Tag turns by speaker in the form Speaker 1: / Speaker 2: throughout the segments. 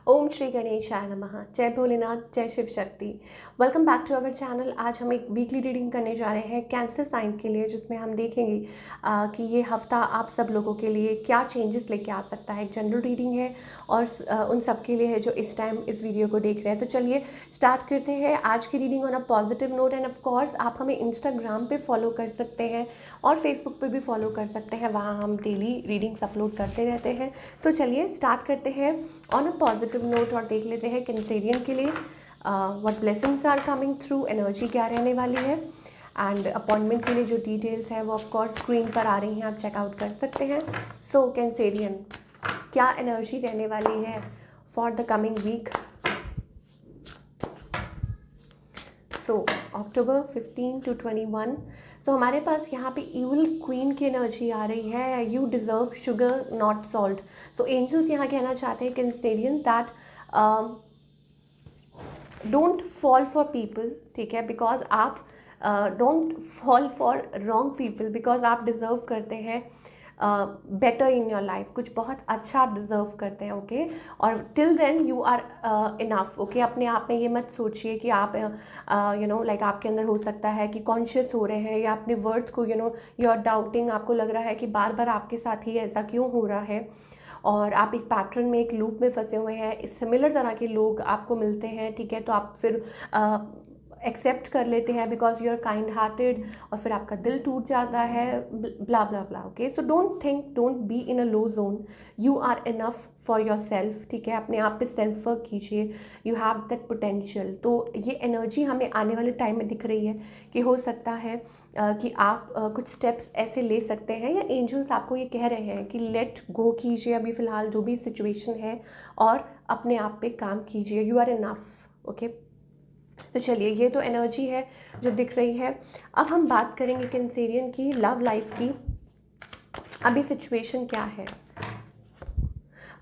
Speaker 1: ओम श्री गणेशाय नमः। जय भोलेनाथ, जय Shiv Shakti. Welcome back to our channel. आज हम एक वीकली रीडिंग करने जा रहे हैं कैंसर साइन के लिए, जिसमें हम देखेंगे कि ये हफ्ता आप सब लोगों के लिए क्या चेंजेस लेके आ सकता है। एक जनरल रीडिंग है और उन सब के लिए है जो इस टाइम इस वीडियो को देख रहे हैं। तो चलिए स्टार्ट करते हैं आज की reading on a positive note. End of course आप हमें इंस्टाग्राम पे फॉलो कर सकते हैं और फेसबुक पे भी फॉलो कर सकते हैं, वहाँ हम डेली रीडिंग्स अपलोड करते रहते हैं। तो चलिए स्टार्ट करते हैं ऑन अ पॉजिटिव नोट और देख लेते हैं कैंसेरियन के लिए what blessings are coming through, energy क्या रहने वाली है। एंड अपॉइंटमेंट के लिए जो डिटेल्स हैं वो ऑफ कोर्स स्क्रीन पर आ रही हैं, आप चेकआउट कर सकते हैं। सो कैंसेरियन, क्या एनर्जी रहने वाली है for the coming week. So October 15 to 21। So हमारे पास यहाँ पे इविल क्वीन की एनर्जी आ रही है। You deserve sugar not salt. So angels यहाँ कहना चाहते हैं Cancerian that don't fall for people, ठीक है, बिकॉज आप don't fall for wrong people, because आप डिज़र्व करते हैं बेटर इन योर लाइफ। कुछ बहुत अच्छा आप डिज़र्व करते हैं, ओके। और till then you are enough, okay. अपने आप में ये मत सोचिए कि आप लाइक आपके अंदर हो सकता है कि कॉन्शियस हो रहे हैं या अपने वर्थ को यू आर डाउटिंग। आपको लग रहा है कि बार बार आपके साथ ही ऐसा क्यों हो रहा है, और आप एक पैटर्न में, एक लूप में फंसे हुए हैं। सिमिलर तरह के लोग आपको मिलते हैं, ठीक है, तो आप फिर एक्सेप्ट कर लेते हैं because you are kind hearted, और फिर आपका दिल टूट जाता है, blah blah blah, okay. So don't think, don't be in a low zone. You are enough for yourself, ठीक है। अपने आप पे सेल्फ वर्क कीजिए, यू हैव दैट पोटेंशियल। तो ये एनर्जी हमें आने वाले टाइम में दिख रही है कि हो सकता है कि आप कुछ स्टेप्स ऐसे ले सकते हैं, या एंजल्स आपको ये कह रहे हैं कि लेट गो कीजिए अभी फ़िलहाल जो भी सिचुएशन है, और अपने आप पे काम कीजिए। You are enough, okay. तो चलिए, ये तो एनर्जी है जो दिख रही है। अब हम बात करेंगे कैंसेरियन की लव लाइफ की। अभी सिचुएशन क्या है,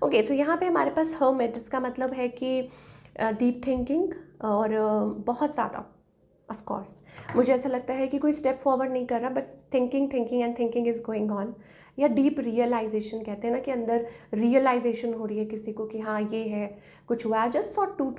Speaker 1: ओके। तो यहाँ पे हमारे पास हर्मिट, इसका मतलब है कि डीप थिंकिंग और बहुत ज़्यादा, ऑफ कोर्स मुझे ऐसा लगता है कि कोई स्टेप फॉरवर्ड नहीं कर रहा, but thinking thinking and thinking is going on. या डीप रियलाइजेशन कहते हैं ना, कि अंदर रियलाइजेशन हो रही है किसी को कि हाँ ये है, कुछ हुआ है। Just saw two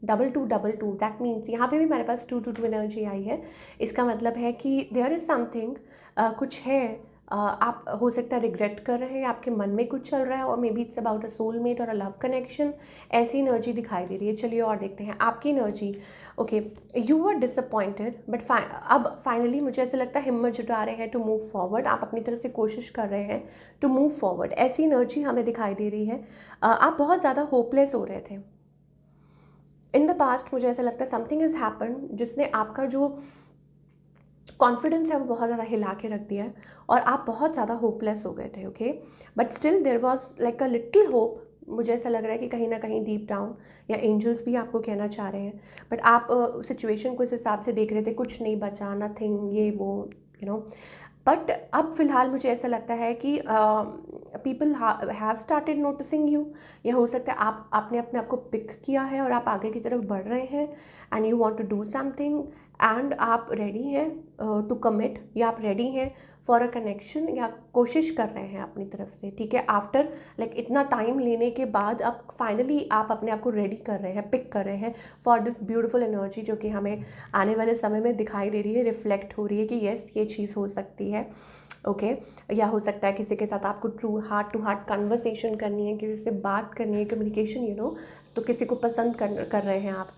Speaker 1: double two, that means यहाँ पे भी हमारे पास 2 एनर्जी आई है। इसका मतलब है कि देयर इज़ समथिंग, कुछ है। आप हो सकता है रिग्रेट कर रहे हैं, आपके मन में कुछ चल रहा है, और may be it's about a soulmate और अ लव कनेक्शन। ऐसी एनर्जी दिखाई दे रही है। चलिए और देखते हैं आपकी energy, okay. You were disappointed but अब फाइनली मुझे ऐसा लगता है हिम्मत जुटा रहे हैं टू मूव फॉरवर्ड। आप अपनी तरफ से कोशिश कर रहे हैं टू मूव फॉरवर्ड, ऐसी एनर्जी हमें दिखाई दे रही है। आप बहुत ज़्यादा होपलेस हो रहे थे इन द पास्ट। मुझे ऐसा लगता है समथिंग इज़ हैपन जिसने आपका जो कॉन्फिडेंस है वो बहुत ज़्यादा हिला के रख दिया है, और आप बहुत ज़्यादा होपलेस हो गए थे, okay. But still there was like a little hope. मुझे ऐसा लग रहा है कि कहीं ना कहीं डीप डाउन, या एंजल्स भी आपको कहना चाह रहे हैं, बट आप सिचुएशन को इस हिसाब से देख रहे थे, कुछ नहीं बचा, नथिंग, ये वो, यू नो। बट अब फिलहाल मुझे ऐसा लगता है कि people have started noticing you. या हो सकता है आपने अपने आप को पिक किया है और आप आगे की तरफ बढ़ रहे हैं, and you want to do something, and आप रेडी हैं टू कमिट, या आप रेडी हैं फॉर अ कनेक्शन, या कोशिश कर रहे हैं अपनी तरफ से, ठीक है। आफ्टर लाइक इतना टाइम लेने के बाद अब फाइनली आप अपने आप को रेडी कर रहे हैं, पिक कर रहे हैं फॉर दिस ब्यूटीफुल एनर्जी, जो कि हमें आने वाले समय में दिखाई दे रही है, रिफ्लेक्ट हो रही है कि येस ये चीज़ हो सकती है, ओके। या हो सकता है किसी के साथ आपको true heart to heart conversation करनी है, किसी से बात करनी है, कम्युनिकेशन, तो किसी को पसंद कर रहे हैं आप।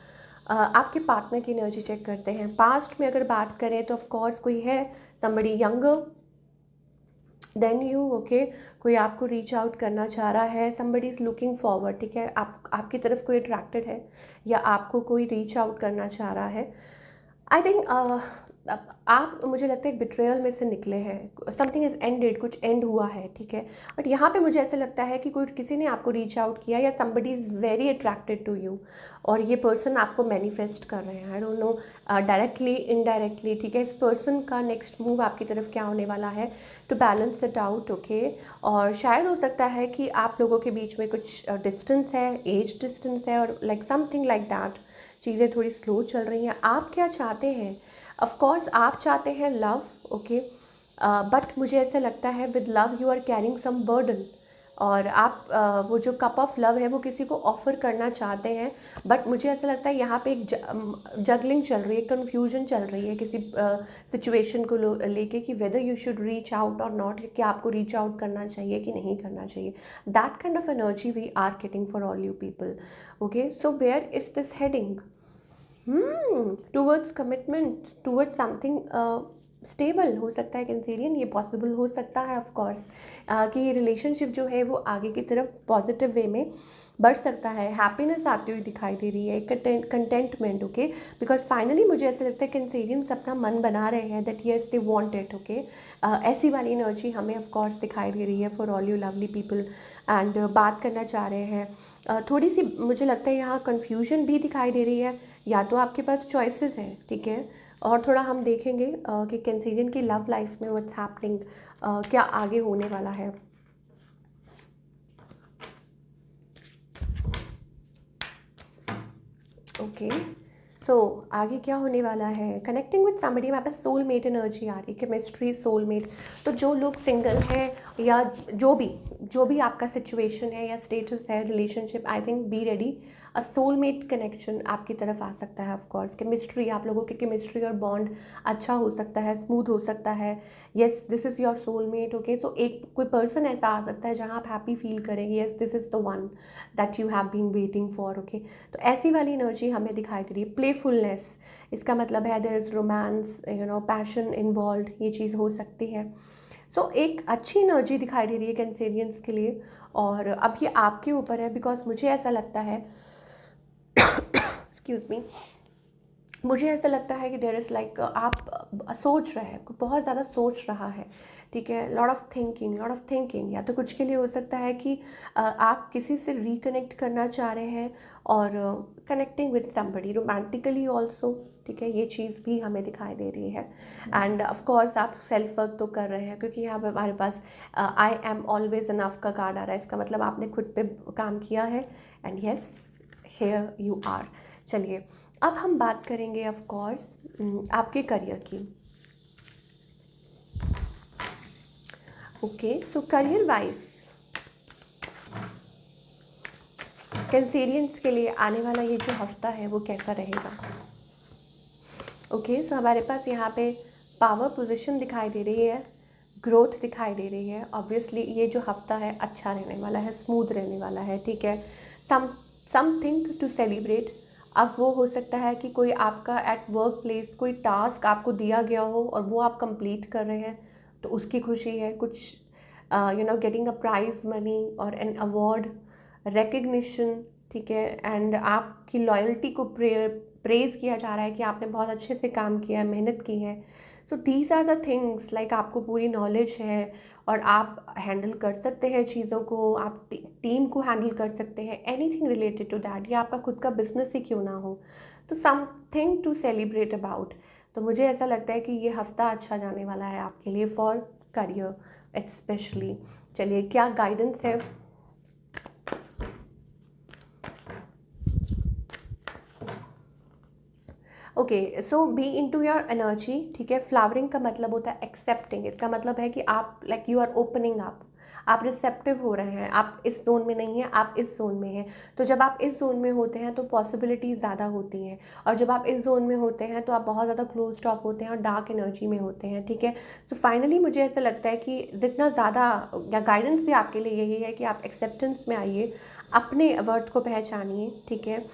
Speaker 1: आपके पार्टनर की एनर्जी चेक करते हैं। पास्ट में अगर बात करें तो ऑफ कोर्स कोई है, somebody younger than you, okay. कोई आपको रीच आउट करना चाह रहा है, somebody इज़ लुकिंग फॉरवर्ड, ठीक है। आपकी तरफ कोई अट्रैक्टेड है, या आपको कोई रीच आउट करना चाह रहा है। आई थिंक आप, मुझे लगता है, एक बिट्रेयल में से निकले हैं। समथिंग इज़ एंडेड, कुछ एंड हुआ है, ठीक है। बट यहाँ पे मुझे ऐसा लगता है कि कोई, किसी ने आपको रीच आउट किया, या somebody is very attracted to you, और ये पर्सन आपको मैनिफेस्ट कर रहे हैं। I don't know directly indirectly, ठीक है। इस पर्सन का नेक्स्ट मूव आपकी तरफ क्या होने वाला है, to balance it out, okay. और शायद हो सकता है कि आप लोगों के बीच में कुछ डिस्टेंस है, एज डिस्टेंस है, और लाइक समथिंग लाइक दैट, चीज़ें थोड़ी स्लो चल रही हैं। आप क्या चाहते हैं? ऑफ कोर्स आप चाहते हैं लव, ओके। बट मुझे ऐसा लगता है with love you are carrying some burden, और आप वो जो कप ऑफ लव है वो किसी को ऑफ़र करना चाहते हैं, बट मुझे ऐसा लगता है यहाँ पे एक जगलिंग चल रही है, कन्फ्यूजन चल रही है किसी सिचुएशन को लेके कि whether you should reach out और नॉट, कि आपको रीच आउट करना चाहिए कि नहीं करना चाहिए. That kind of energy we are getting for all you people. Okay, so where is this heading? Towards commitment, towards something stable हो सकता है कैंसेरियन. ये पॉसिबल हो सकता है ऑफ कोर्स कि रिलेशनशिप जो है वो आगे की तरफ पॉजिटिव वे में बढ़ सकता है. हैप्पीनेस आती हुई दिखाई दे रही है, कंटेंटमेंट. ओके, बिकॉज फाइनली मुझे ऐसा लगता है कैंसेरियंस अपना मन बना रहे हैं that yes they want it. Okay, ऐसी वाली एनर्जी हमें ऑफ कोर्स दिखाई दे रही है for all you lovely people. And बात करना चाह रहे हैं. थोड़ी सी मुझे लगता है यहाँ कन्फ्यूजन भी दिखाई दे रही है. या तो आपके पास चॉइसेस हैं, ठीक है, और थोड़ा हम देखेंगे कि कैंसेरियन की लव लाइफ में व्हाट्स हैपनिंग, क्या आगे होने वाला है. ओके, सो आगे क्या होने वाला है? कनेक्टिंग विद समबडी, हमारे पास सोलमेट एनर्जी आ रही है, केमिस्ट्री, सोलमेट. तो जो लोग सिंगल हैं या जो भी आपका सिचुएशन है या स्टेटस है relationship, I think be ready. A soulmate connection आपकी तरफ आ सकता है. ऑफ कोर्स केमिस्ट्री, आप लोगों की केमिस्ट्री और बॉन्ड अच्छा हो सकता है, स्मूथ हो सकता है. Yes, this is your soulmate. Okay, so एक कोई पर्सन ऐसा आ सकता है जहाँ आप हैप्पी फील करेंगे, yes this is the one that you have been waiting for. Okay, तो ऐसी वाली एनर्जी हमें दिखाई दे रही है. प्लेफुलनेस, इसका मतलब है there is romance, passion involve, ये चीज़ हो सकती है. सो एक अच्छी एनर्जी दिखाई दे रही है कैंसेरियंस के लिए. और अब ये आपके ऊपर है, बिकॉज मुझे ऐसा लगता है एक्सक्यूज मी, मुझे ऐसा लगता है कि देयर इज़ लाइक आप सोच रहे हैं, बहुत ज़्यादा सोच रहा है, ठीक है. Lot of thinking. या तो कुछ के लिए हो सकता है कि आप किसी से रिकनेक्ट करना चाह रहे हैं और connecting with somebody romantically also, ठीक है. ये चीज़ भी हमें दिखाई दे रही है. एंड ऑफ कोर्स आप सेल्फ वर्क तो कर रहे हैं, क्योंकि यहाँ पे हमारे पास आई एम ऑलवेज इनफ का कार्ड आ रहा है. इसका मतलब आपने खुद पे काम किया है. And yes, here you are. चलिए, अब हम बात करेंगे ऑफ कोर्स आपके करियर की. Okay, so career wise Cancerians के लिए आने वाला ये जो हफ्ता है वो कैसा रहेगा? ओके, सो हमारे पास यहाँ पे पावर पोजीशन दिखाई दे रही है, ग्रोथ दिखाई दे रही है. ऑब्वियसली ये जो हफ्ता है अच्छा रहने वाला है, स्मूथ रहने वाला है, ठीक है. Something to celebrate. अब वो हो सकता है कि कोई आपका एट वर्क प्लेस कोई टास्क आपको दिया गया हो और वो आप कंप्लीट कर रहे हैं, तो उसकी खुशी है. कुछ गेटिंग अ प्राइज मनी और एन अवार्ड, रिकग्निशन, ठीक है. एंड आपकी लॉयल्टी को प्रेज़ किया जा रहा है कि आपने बहुत अच्छे से काम किया है, मेहनत की है. So these are the things, like आपको पूरी नॉलेज है और आप हैंडल कर सकते हैं चीज़ों को, आप टीम को हैंडल कर सकते हैं, एनीथिंग रिलेटेड टू दैट. या आपका खुद का बिजनेस ही क्यों ना हो, तो समथिंग टू सेलिब्रेट अबाउट. तो मुझे ऐसा लगता है कि ये हफ्ता अच्छा जाने वाला है आपके लिए फॉर करियर स्पेशली. चलिए, क्या गाइडेंस है? Okay, so be into your energy, ठीक है. फ्लावरिंग का मतलब होता है एक्सेप्टिंग. इसका मतलब है कि आप like you are opening up, आप रिसेप्टिव हो रहे हैं. आप इस जोन में नहीं हैं, आप इस जोन में हैं. तो जब आप इस जोन में होते हैं तो पॉसिबिलिटीज़ ज़्यादा होती हैं, और जब आप इस जोन में होते हैं तो आप बहुत ज़्यादा क्लोज टॉप होते हैं और डार्क एनर्जी में होते हैं, ठीक है. सो फाइनली मुझे ऐसा लगता है कि जितना ज़्यादा, या गाइडेंस भी आपके लिए यही है कि आप एक्सेप्टेंस में आइए, अपने वर्थ को पहचानिए, ठीक है.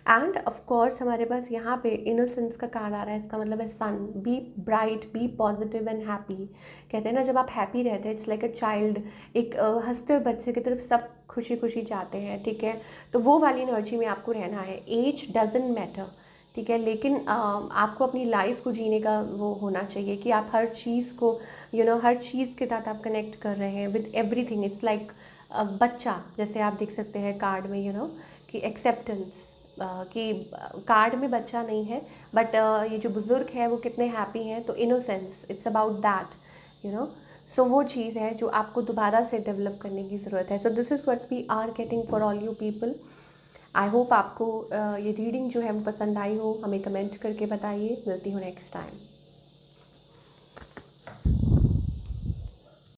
Speaker 1: एंड ऑफ कोर्स हमारे पास यहाँ पे इनोसेंस का कार्ड आ रहा है. इसका मतलब है sun. Be bright, be positive and happy. कहते हैं ना, जब आप हैप्पी रहते हैं, इट्स लाइक अ चाइल्ड, एक हंसते हुए बच्चे की तरफ सब खुशी खुशी चाहते हैं, ठीक है. तो वो वाली एनर्जी में आपको रहना है. एज डजंट मैटर, ठीक है, लेकिन आपको अपनी लाइफ को जीने का वो होना चाहिए कि आप हर चीज़ को हर चीज़ के साथ आप कनेक्ट कर रहे हैं विद एवरीथिंग. इट्स लाइक बच्चा, जैसे आप देख सकते हैं कार्ड में कि एक्सेप्टेंस, कि कार्ड में बच्चा नहीं है, बट ये जो बुज़ुर्ग है वो कितने हैप्पी हैं. तो इनोसेंस, इट्स अबाउट दैट. सो वो चीज़ है जो आपको दोबारा से डेवलप करने की ज़रूरत है. So this is what we are getting for all you people. I hope आपको ये रीडिंग जो है वो पसंद आई हो. हमें कमेंट करके बताइए. मिलती हूँ नेक्स्ट टाइम.